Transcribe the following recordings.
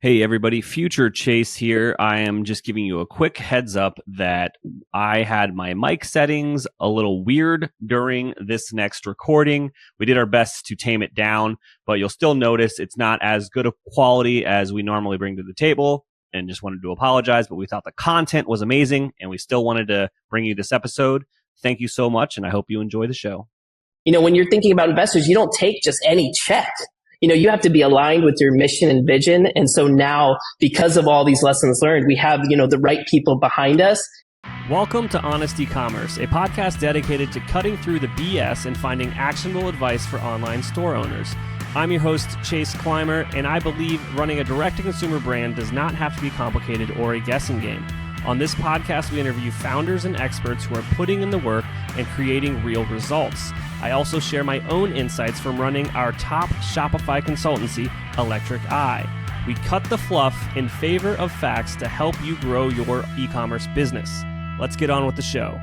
Hey everybody, Future Chase here. I am just giving you a quick heads up that I had my mic settings a little weird during this next recording. We did our best to tame it down, but you'll still notice it's not as good a quality as we normally bring to the table, and just wanted to apologize, but we thought the content was amazing and we still wanted to bring you this episode. Thank you so much, and I hope you enjoy the show. You know, when you're thinking about investors, you don't take just any check. You know, you have to be aligned with your mission and vision. And so now, because of all these lessons learned, we have, the right people behind us. Welcome to Honest Ecommerce, a podcast dedicated to cutting through the BS and finding actionable advice for online store owners. I'm your host, Chase Clymer, and I believe running a direct-to-consumer brand does not have to be complicated or a guessing game. On this podcast, we interview founders and experts who are putting in the work and creating real results. I also share my own insights from running our top Shopify consultancy, Electric Eye. We cut the fluff in favor of facts to help you grow your e-commerce business. Let's get on with the show.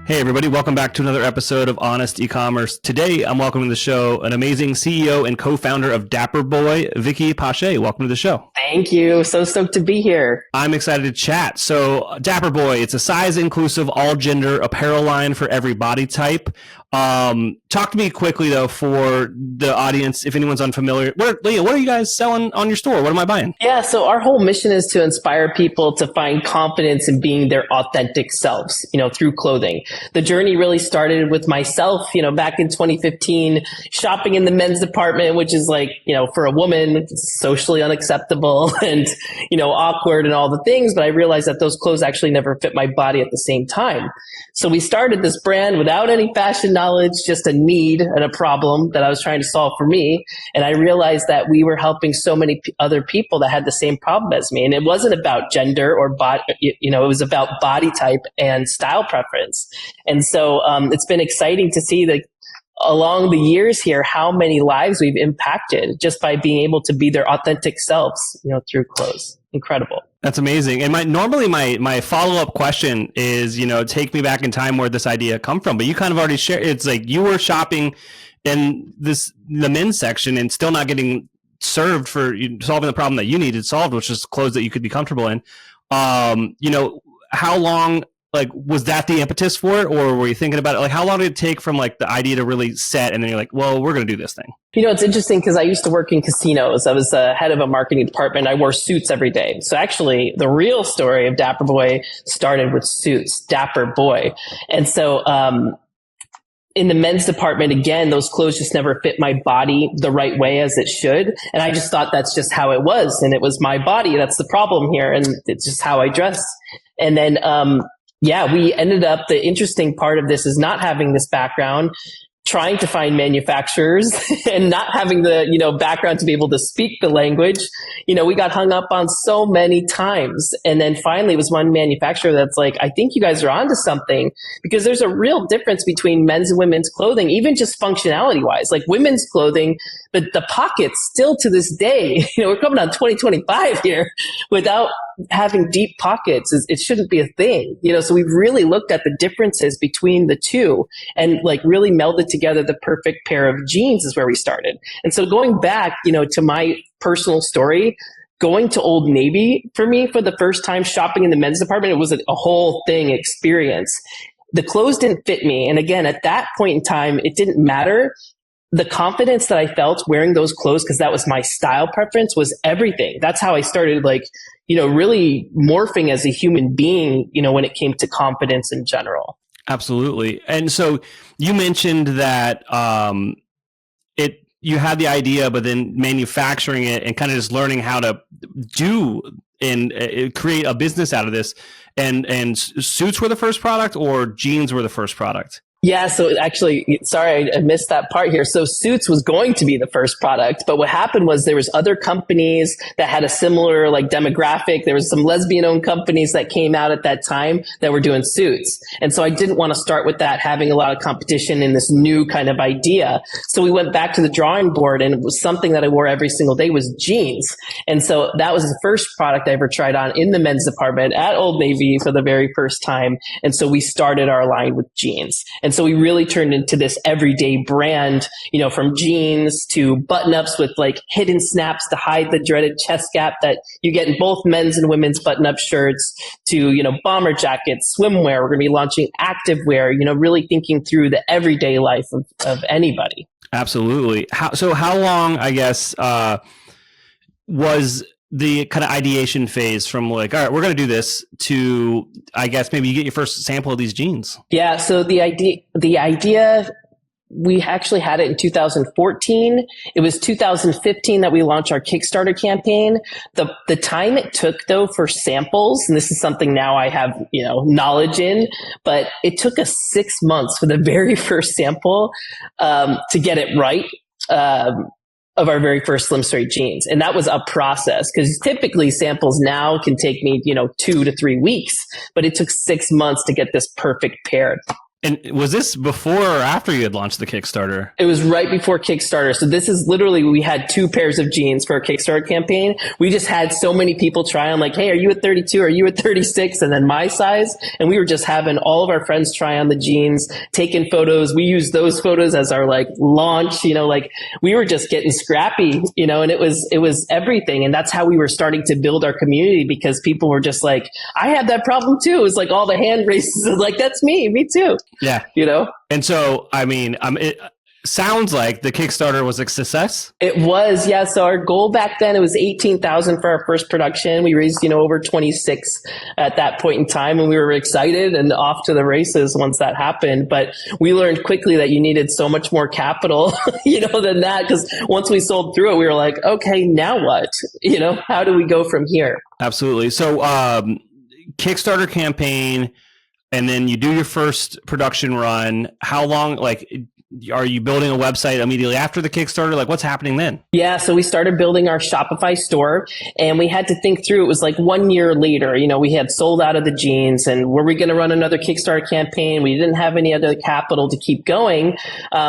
Hey everybody, welcome back to another episode of Honest Ecommerce. Today, I'm welcoming to the show an amazing CEO and co-founder of Dapper Boi, Vicky Pasche. Welcome to the show. Thank you. So stoked to be here. I'm excited to chat. So Dapper Boi, it's a size-inclusive, all-gender apparel line for every body type. Talk to me quickly, though, for the audience, if anyone's unfamiliar. What are you guys selling on your store? What am I buying? Yeah, so our whole mission is to inspire people to find confidence in being their authentic selves, through clothing. The journey really started with myself, back in 2015, shopping in the men's department, which is like, for a woman, socially unacceptable and, awkward and all the things. But I realized that those clothes actually never fit my body at the same time. So we started this brand without any fashion knowledge, just a need and a problem that I was trying to solve for me. And I realized that we were helping so many other people that had the same problem as me. And it wasn't about gender or body, it was about body type and style preference. And so it's been exciting to see that along the years here, how many lives we've impacted just by being able to be their authentic selves, through clothes. Incredible. That's amazing. And my follow-up question is, take me back in time where this idea come from. But you kind of already shared. It's like you were shopping in the men's section and still not getting served for solving the problem that you needed solved, which is clothes that you could be comfortable in. How long? Was that the impetus for it, or were you thinking about it? How long did it take from the idea to really set, and then you're like, well, we're going to do this thing? It's interesting because I used to work in casinos. I was head of a marketing department. I wore suits every day. So actually, the real story of Dapper Boi started with suits, Dapper Boi. And so in the men's department, again, those clothes just never fit my body the right way as it should. And I just thought that's just how it was. And it was my body. That's the problem here. And it's just how I dress. And then, we ended up, the interesting part of this is not having this background, trying to find manufacturers and not having the, background to be able to speak the language. We got hung up on so many times. And then finally it was one manufacturer that's like, I think you guys are onto something, because there's a real difference between men's and women's clothing, even just functionality wise. Like women's clothing, but the pockets still to this day, we're coming on 2025 here without having deep pockets. It shouldn't be a thing, so we've really looked at the differences between the two and really melded together the perfect pair of jeans is where we started. And so going back, to my personal story, going to Old Navy for me for the first time shopping in the men's department, it was a whole thing experience. The clothes didn't fit me. And again, at that point in time, it didn't matter. The confidence that I felt wearing those clothes, because that was my style preference, was everything. That's how I started really morphing as a human being, when it came to confidence in general. Absolutely. And so you mentioned that you had the idea, but then manufacturing it and kind of just learning how to do and create a business out of this. And suits were the first product, or jeans were the first product? Yeah, so actually, sorry, I missed that part here. So Suits was going to be the first product, but what happened was there was other companies that had a similar demographic. There was some lesbian-owned companies that came out at that time that were doing suits. And so I didn't want to start with that, having a lot of competition in this new kind of idea. So we went back to the drawing board, and it was something that I wore every single day was jeans. And so that was the first product I ever tried on in the men's department at Old Navy for the very first time. And so we started our line with jeans. And so we really turned into this everyday brand, from jeans to button-ups with like hidden snaps to hide the dreaded chest gap that you get in both men's and women's button-up shirts to, bomber jackets, swimwear. We're going to be launching activewear, really thinking through the everyday life of anybody. Absolutely. How long, I guess, was the kind of ideation phase from like, all right, we're going to do this to, I guess, maybe you get your first sample of these jeans? Yeah. So the idea, we actually had it in 2014. It was 2015 that we launched our Kickstarter campaign. The time it took though for samples, and this is something now I have, knowledge in, but it took us 6 months for the very first sample, to get it right. Of our very first Slim Straight jeans. And that was a process because typically samples now can take me, 2 to 3 weeks, but it took 6 months to get this perfect pair. And was this before or after you had launched the Kickstarter? It was right before Kickstarter. So this is literally, we had 2 pairs of jeans for our Kickstarter campaign. We just had so many people try on like, hey, are you at 32? Are you at 36? And then my size. And we were just having all of our friends try on the jeans, taking photos. We used those photos as our like launch, we were just getting scrappy, and it was everything. And that's how we were starting to build our community because people were just like, I had that problem too. It was like all the hand races like, that's me too. Yeah. And so, it sounds like the Kickstarter was a success. It was, yeah. So our goal back then, it was 18,000 for our first production. We raised, over 26 at that point in time, and we were excited and off to the races once that happened. But we learned quickly that you needed so much more capital, than that. Because once we sold through it, we were like, okay, now what? How do we go from here? Absolutely. So, Kickstarter campaign. And then you do your first production run. How long, are you building a website immediately after the Kickstarter? Like, what's happening then? Yeah, so we started building our Shopify store, and we had to think through. It was like 1 year later, we had sold out of the jeans, and were we going to run another Kickstarter campaign? We didn't have any other capital to keep going.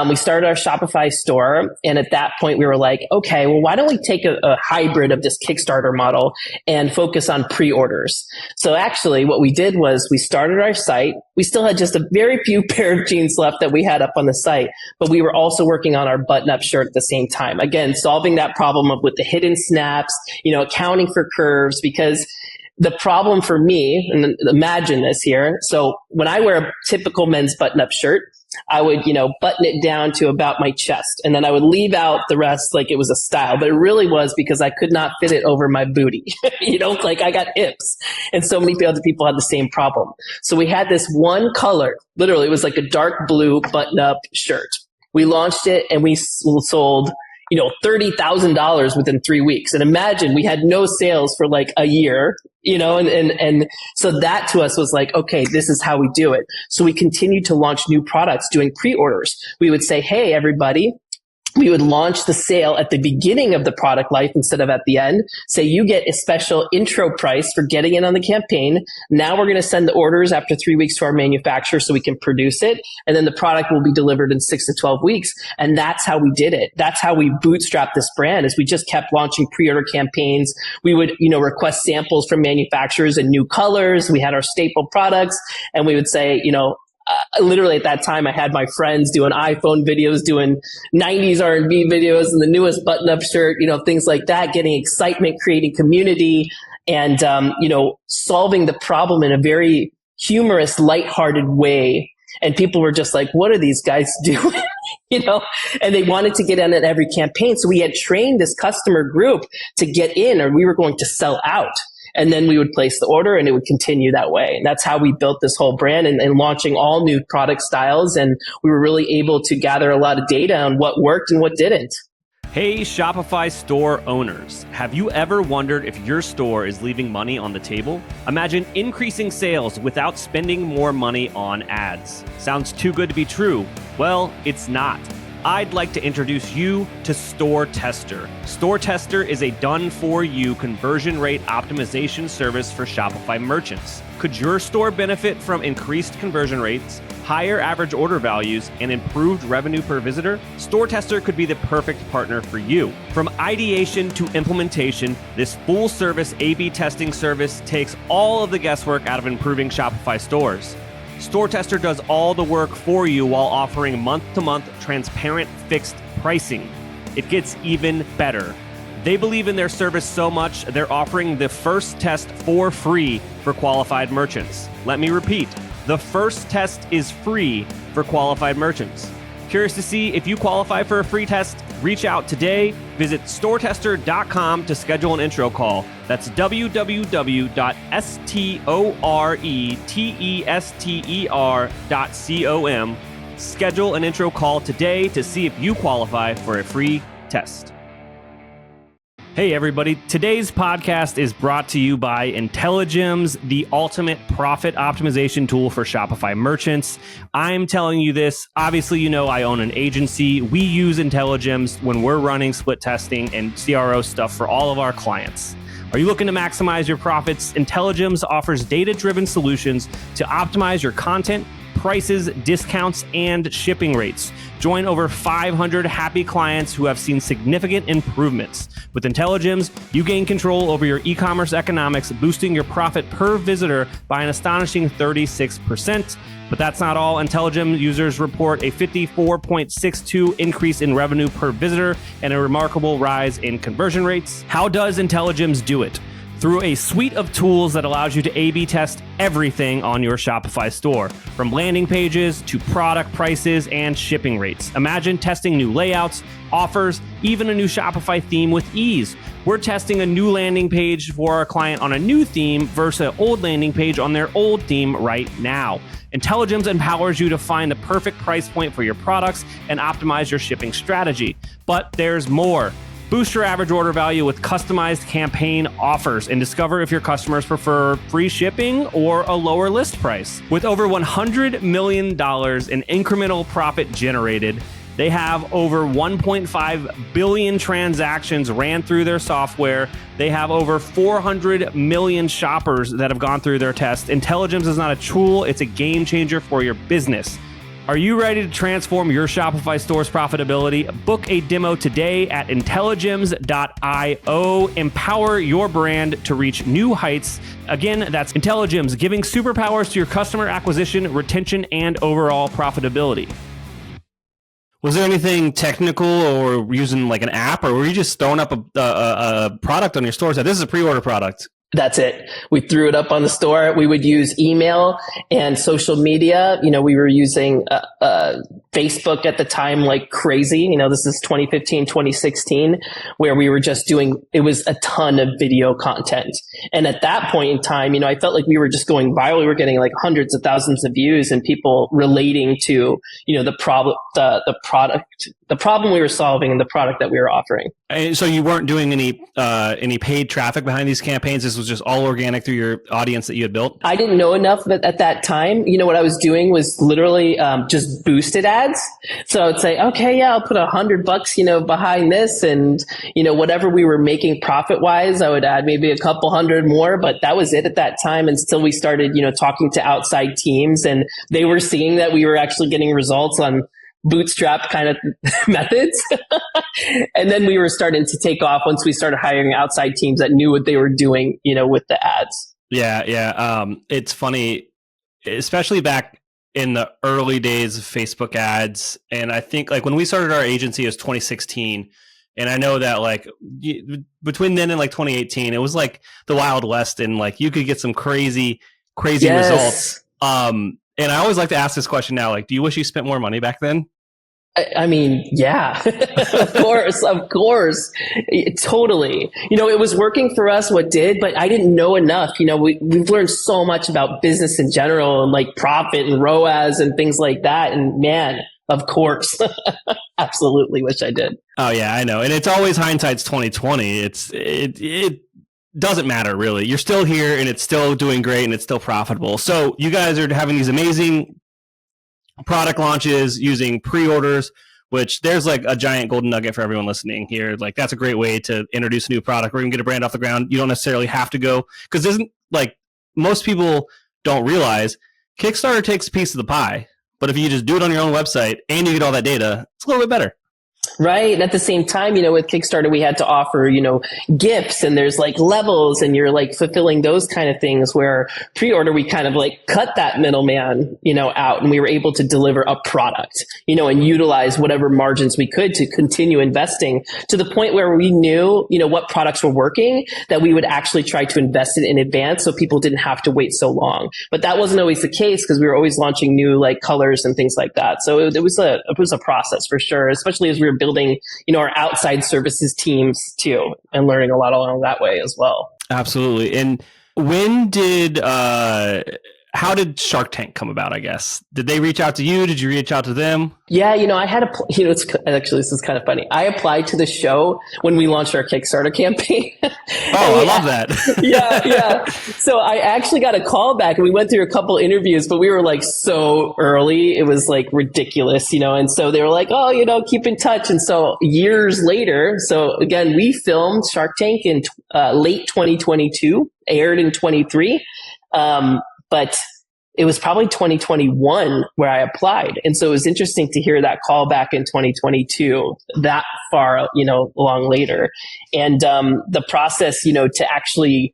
We started our Shopify store, and at that point, we were like, okay, well, why don't we take a hybrid of this Kickstarter model and focus on pre-orders? So actually, what we did was we started our site. We still had just a very few pair of jeans left that we had up on the site. But we were also working on our button-up shirt at the same time. Again, solving that problem with the hidden snaps, accounting for curves, because the problem for me, and imagine this here. So when I wear a typical men's button-up shirt, I would, button it down to about my chest. And then I would leave out the rest like it was a style. But it really was because I could not fit it over my booty. Like I got hips. And so many other people had the same problem. So we had this one color, literally it was like a dark blue button-up shirt. We launched it and we sold, $30,000 within 3 weeks. And imagine we had no sales for like a year, and so that to us was like, okay, this is how we do it. So we continued to launch new products doing pre-orders. We would say, hey, everybody, we would launch the sale at the beginning of the product life instead of at the end. Say you get a special intro price for getting in on the campaign. Now we're going to send the orders after 3 weeks to our manufacturer so we can produce it. And then the product will be delivered in 6 to 12 weeks. And that's how we did it. That's how we bootstrapped this brand is we just kept launching pre-order campaigns. We would, request samples from manufacturers in new colors. We had our staple products and we would say, literally at that time, I had my friends doing iPhone videos, doing 90s R&B videos and the newest button-up shirt, things like that, getting excitement, creating community, and, solving the problem in a very humorous, lighthearted way. And people were just like, what are these guys doing? And they wanted to get in at every campaign. So we had trained this customer group to get in or we were going to sell out. And then we would place the order and it would continue that way. And that's how we built this whole brand and launching all new product styles. And we were really able to gather a lot of data on what worked and what didn't. Hey, Shopify store owners. Have you ever wondered if your store is leaving money on the table? Imagine increasing sales without spending more money on ads. Sounds too good to be true. Well, it's not. I'd like to introduce you to StoreTester. StoreTester is a done-for-you conversion rate optimization service for Shopify merchants. Could your store benefit from increased conversion rates, higher average order values, and improved revenue per visitor? StoreTester could be the perfect partner for you. From ideation to implementation, this full-service A/B testing service takes all of the guesswork out of improving Shopify stores. StoreTester does all the work for you while offering month-to-month transparent fixed pricing. It gets even better. They believe in their service so much, they're offering the first test for free for qualified merchants. Let me repeat, the first test is free for qualified merchants. Curious to see if you qualify for a free test? Reach out today. Visit StoreTester.com to schedule an intro call. That's www.StoreTester.com. Schedule an intro call today to see if you qualify for a free test. Hey everybody, today's podcast is brought to you by Intelligems, the ultimate profit optimization tool for Shopify merchants. I'm telling you this, obviously you know I own an agency. We use Intelligems when we're running split testing and CRO stuff for all of our clients. Are you looking to maximize your profits? Intelligems offers data-driven solutions to optimize your content, prices, discounts, and shipping rates. Join over 500 happy clients who have seen significant improvements. With Intelligems, you gain control over your e-commerce economics, boosting your profit per visitor by an astonishing 36%. But that's not all. Intelligems users report a 54.62 increase in revenue per visitor and a remarkable rise in conversion rates. How does Intelligems do it? Through a suite of tools that allows you to A/B test everything on your Shopify store, from landing pages to product prices and shipping rates. Imagine testing new layouts, offers, even a new Shopify theme with ease. We're testing a new landing page for our client on a new theme versus an old landing page on their old theme right now. Intelligems empowers you to find the perfect price point for your products and optimize your shipping strategy. But there's more. Boost your average order value with customized campaign offers and discover if your customers prefer free shipping or a lower list price. With over $100 million in incremental profit generated, they have over 1.5 billion transactions ran through their software. They have over 400 million shoppers that have gone through their test. Intelligems is not a tool, it's a game changer for your business. Are you ready to transform your Shopify store's profitability? Book a demo today at Intelligems.io. Empower your brand to reach new heights. Again, that's Intelligems, giving superpowers to your customer acquisition, retention, and overall profitability. Was there anything technical or using like an app, or were you just throwing up a product on your store? So this is a pre-order product. That's it. We threw it up on the store. We would use email and social media. You know, we were using Facebook at the time like crazy. You know, this is 2015, 2016, where we were just doing, it was a ton of video content. And at that point in time, you know, I felt like we were just going viral. We were getting like hundreds of thousands of views and people relating to, you know, the problem we were solving and the product that we were offering. And so you weren't doing any paid traffic behind these campaigns. This was just all organic through your audience that you had built? I didn't know enough at that time. You know, what I was doing was literally just boosted ads. So I would say, okay, yeah, I'll put $100, you know, behind this, and, you know, whatever we were making profit wise, I would add maybe a couple hundred more, but that was it at that time until we started, you know, talking to outside teams, and they were seeing that we were actually getting results on bootstrap kind of methods. And then we were starting to take off once we started hiring outside teams that knew what they were doing, you know, with the ads. Yeah. It's funny, especially back in the early days of Facebook ads. And I think like when we started our agency, it was 2016. And I know that like between then and like 2018, it was like the Wild West, and like you could get some crazy Yes. results. And I always like to ask this question now, like, do you wish you spent more money back then? I mean, yeah, of course. Totally. You know, it was working for us, what did, but I didn't know enough. You know, we've learned so much about business in general and like profit and ROAS and things like that. And man, of course, absolutely wish I did. Oh yeah, I know. And it's always hindsight's 2020. It doesn't matter really. You're still here and it's still doing great and it's still profitable. So you guys are having these amazing product launches using pre-orders, which there's like a giant golden nugget for everyone listening here. Like that's a great way to introduce a new product or even get a brand off the ground. You don't necessarily have to go, because isn't like most people don't realize Kickstarter takes a piece of the pie, but if you just do it on your own website and you get all that data, it's a little bit better. Right. And at the same time, with Kickstarter, we had to offer, gifts, and there's like levels, and you're like fulfilling those kind of things, where pre-order, we kind of like cut that middleman, out, and we were able to deliver a product, and utilize whatever margins we could to continue investing, to the point where we knew, what products were working, that we would actually try to invest it in advance so people didn't have to wait so long. But that wasn't always the case, because we were always launching new like colors and things like that. So it was a process for sure, especially as we were building, our outside services teams too, and learning a lot along that way as well. Absolutely. And how did Shark Tank come about, I guess? Did they reach out to you? Did you reach out to them? Yeah, I had it's actually, this is kind of funny. I applied to the show when we launched our Kickstarter campaign. Oh, I love that. Yeah. So I actually got a call back, and we went through a couple interviews, but we were like so early. It was like ridiculous, and so they were like, oh, keep in touch. And so years later, so again, we filmed Shark Tank in late 2022, aired in 23. But it was probably 2021 where I applied. And so it was interesting to hear that call back in 2022, that far, long later. And the process, to actually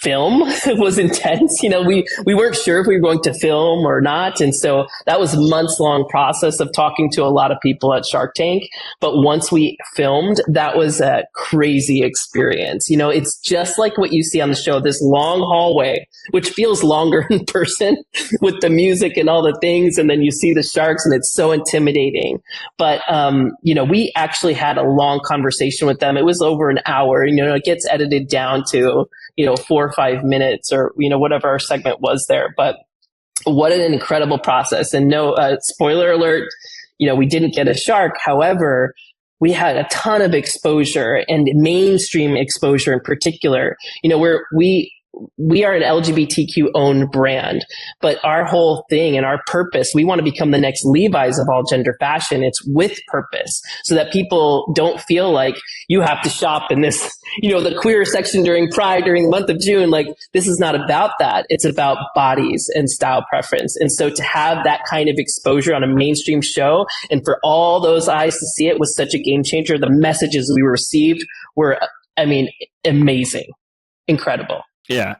film was intense. We weren't sure if we were going to film or not. And so that was a months long process of talking to a lot of people at Shark Tank. But once we filmed, that was a crazy experience. It's just like what you see on the show, this long hallway, which feels longer in person with the music and all the things. And then you see the sharks, and it's so intimidating. But, we actually had a long conversation with them. It was over an hour, it gets edited down to, 4 or 5 minutes, or, whatever our segment was there. But what an incredible process. And no, spoiler alert, we didn't get a shark. However, we had a ton of exposure, and mainstream exposure in particular, where we are an LGBTQ owned brand, but our whole thing and our purpose, we want to become the next Levi's of all gender fashion. It's with purpose, so that people don't feel like you have to shop in this, the queer section during Pride, during the month of June. Like, this is not about that. It's about bodies and style preference. And so to have that kind of exposure on a mainstream show, and for all those eyes to see it, was such a game changer. The messages we received were, amazing, incredible. Yeah,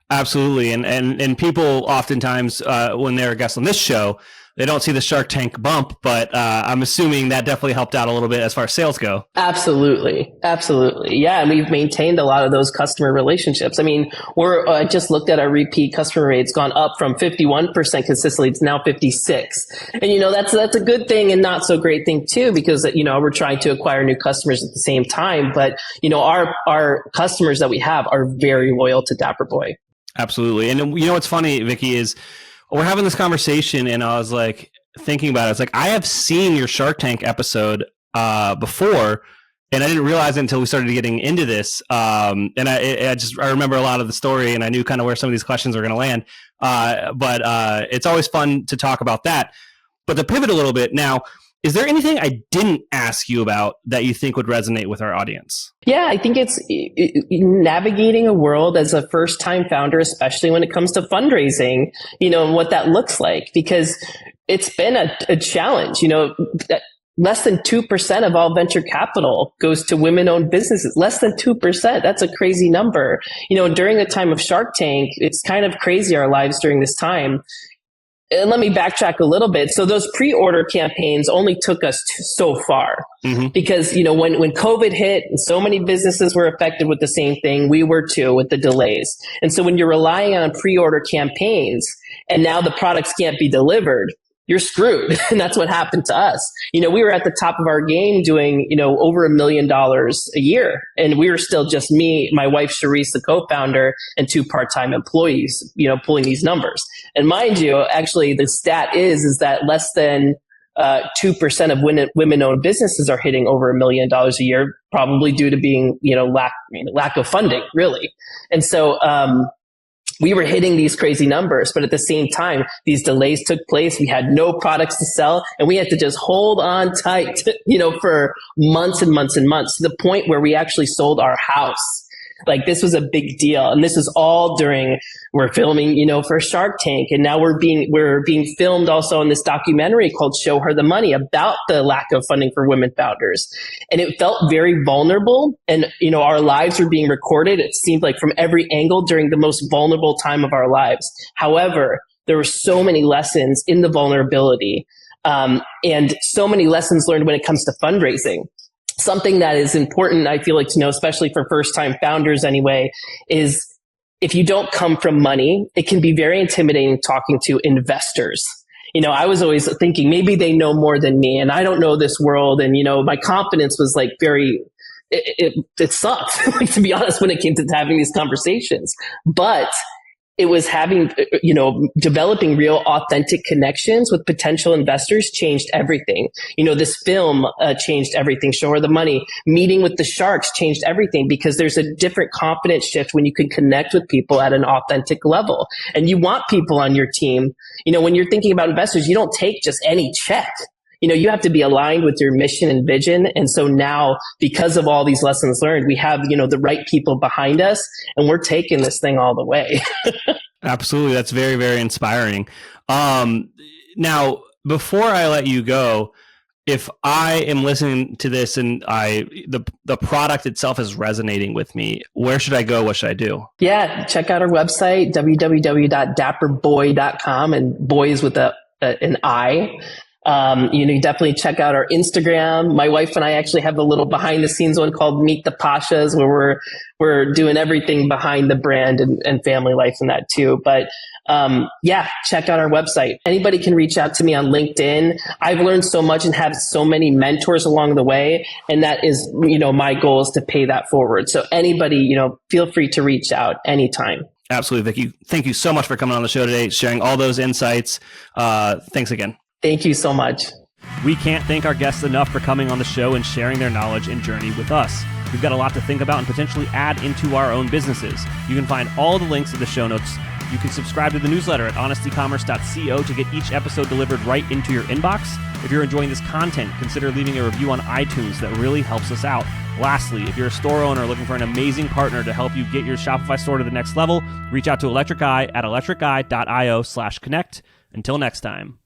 absolutely. And people oftentimes, when they're guests on this show, they don't see the Shark Tank bump, but I'm assuming that definitely helped out a little bit as far as sales go. Absolutely. Yeah. And we've maintained a lot of those customer relationships. I just looked at our repeat customer rate. It's gone up from 51% consistently to now 56. And, that's a good thing and not so great thing too, because, we're trying to acquire new customers at the same time. But, our customers that we have are very loyal to Dapper Boi. Absolutely. And what's funny, Vicky, is we're having this conversation, and I was like thinking about it. It's like, I have seen your Shark Tank episode before, and I didn't realize it until we started getting into this. And I remember a lot of the story, and I knew kind of where some of these questions are going to land. But it's always fun to talk about that. But to pivot a little bit now, is there anything I didn't ask you about that you think would resonate with our audience? Yeah, I think it's navigating a world as a first-time founder, especially when it comes to fundraising, and what that looks like, because it's been a challenge. Less than 2% of all venture capital goes to women-owned businesses. Less than 2%. That's a crazy number. During the time of Shark Tank, it's kind of crazy, our lives during this time. And let me backtrack a little bit. So those pre-order campaigns only took us so far, because, when COVID hit and so many businesses were affected with the same thing, we were too, with the delays. And so when you're relying on pre-order campaigns and now the products can't be delivered, you're screwed. And that's what happened to us. We were at the top of our game doing, over $1 million a year. And we were still just me, my wife, Charisse, the co-founder, and 2 part-time employees, pulling these numbers. And mind you, actually, the stat is that less than 2% of women-owned businesses are hitting over $1 million a year, probably due to being, lack of funding, really. And so, we were hitting these crazy numbers, but at the same time, these delays took place. We had no products to sell, and we had to just hold on tight, for months and months and months, to the point where we actually sold our house Like, this was a big deal. And this is all during, we're filming, for Shark Tank. And now we're being filmed also in this documentary called Show Her the Money about the lack of funding for women founders. And it felt very vulnerable. And, our lives were being recorded. It seemed like from every angle during the most vulnerable time of our lives. However, there were so many lessons in the vulnerability, and so many lessons learned when it comes to fundraising. Something that is important, I feel like, to know, especially for first-time founders anyway, is if you don't come from money, it can be very intimidating talking to investors. I was always thinking maybe they know more than me and I don't know this world. And, my confidence was like it sucked, like, to be honest, when it came to having these conversations. But it was developing real authentic connections with potential investors changed everything. This film changed everything. Show Her the Money. Meeting with the sharks changed everything, because there's a different confidence shift when you can connect with people at an authentic level. And you want people on your team. When you're thinking about investors, you don't take just any check. You have to be aligned with your mission and vision. And so now, because of all these lessons learned, we have, the right people behind us, and we're taking this thing all the way. Absolutely. That's very, very inspiring. Now, before I let you go, if I am listening to this and the product itself is resonating with me, where should I go? What should I do? Yeah, check out our website, www.dapperboi.com, and boy is with an I. You definitely check out our Instagram. My wife and I actually have a little behind the scenes one called Meet the Pasches, where we're doing everything behind the brand and family life in that too. But, check out our website. Anybody can reach out to me on LinkedIn. I've learned so much and have so many mentors along the way. And that is, my goal is to pay that forward. So anybody, feel free to reach out anytime. Absolutely, Vicky. Thank you so much for coming on the show today, sharing all those insights. Thanks again. Thank you so much. We can't thank our guests enough for coming on the show and sharing their knowledge and journey with us. We've got a lot to think about and potentially add into our own businesses. You can find all the links in the show notes. You can subscribe to the newsletter at honestycommerce.co to get each episode delivered right into your inbox. If you're enjoying this content, consider leaving a review on iTunes. That really helps us out. Lastly, if you're a store owner looking for an amazing partner to help you get your Shopify store to the next level, reach out to Electric Eye at electriceye.io/connect. Until next time.